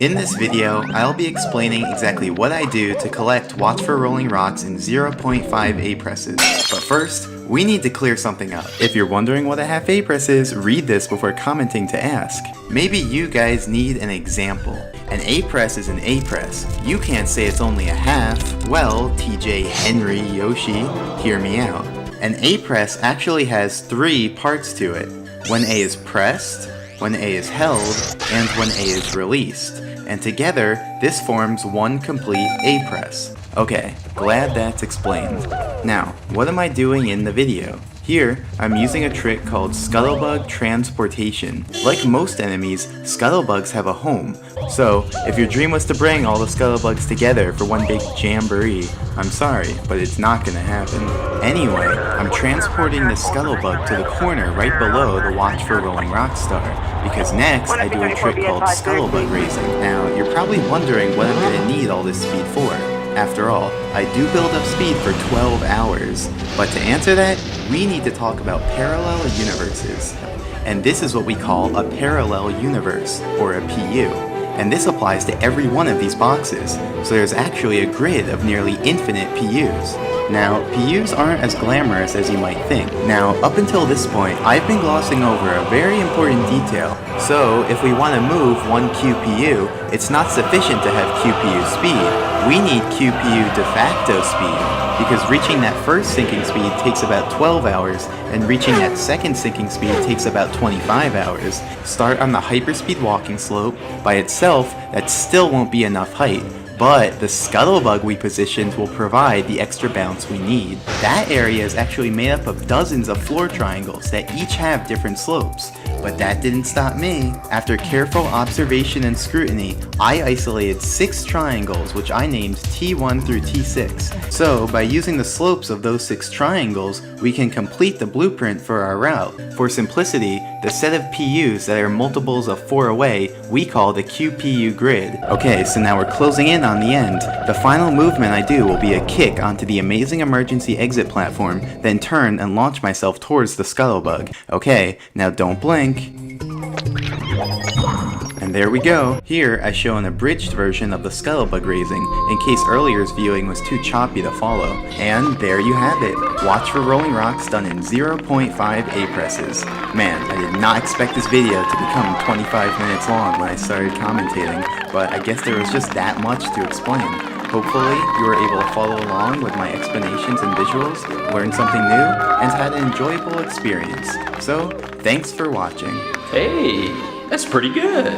In this video, I'll be explaining exactly what I do to collect Watch for Rolling Rocks in 0.5 A-presses. But first, we need to clear something up. If you're wondering what a half A-press is, read this before commenting to ask. Maybe you guys need an example. An A-press is an A-press. You can't say it's only a half. Well, TJ, Henry, Yoshi, hear me out. An A-press actually has 3 parts to it. When A is pressed, when A is held, and when A is released. And together, this forms one complete A-press. Okay, glad that's explained. Now, what am I doing in the video? Here, I'm using a trick called Scuttlebug Transportation. Like most enemies, Scuttlebugs have a home. So, if your dream was to bring all the Scuttlebugs together for one big jamboree, I'm sorry, but it's not gonna happen. Anyway, I'm transporting the Scuttlebug to the corner right below the Watch for Rolling Rock star, because next I do a trick called Scuttlebug Raising. Now, you're probably wondering what I'm gonna need all this speed for. After all, I do build up speed for 12 hours. But to answer that, we need to talk about parallel universes. And this is what we call a parallel universe, or a PU. And this applies to every one of these boxes, so there's actually a grid of nearly infinite PUs. Now, PUs aren't as glamorous as you might think. Now, up until this point, I've been glossing over a very important detail. So, if we want to move one QPU, it's not sufficient to have QPU speed. We need QPU de facto speed, because reaching that first sinking speed takes about 12 hours, and reaching that second sinking speed takes about 25 hours. Start on the hyperspeed walking slope. By itself, that still won't be enough height. But the Scuttlebug we positioned will provide the extra bounce we need. That area is actually made up of dozens of floor triangles that each have different slopes. But that didn't stop me. After careful observation and scrutiny, I isolated 6 triangles which I named T1 through T6. So by using the slopes of those 6 triangles, we can complete the blueprint for our route. For simplicity, the set of PUs that are multiples of 4 away, we call the QPU grid. Okay, so now we're closing in on the end. The final movement I do will be a kick onto the amazing emergency exit platform, then turn and launch myself towards the Scuttlebug. Okay, now don't blink. And there we go. Here I show an abridged version of the Scuttlebug raising, in case earlier's viewing was too choppy to follow. And there you have it. Watch for Rolling Rocks done in 0.5 A-presses. Man, I did not expect this video to become 25 minutes long when I started commentating, but I guess there was just that much to explain. Hopefully, you were able to follow along with my explanations and visuals, learn something new, and had an enjoyable experience. So, thanks for watching. Hey, that's pretty good.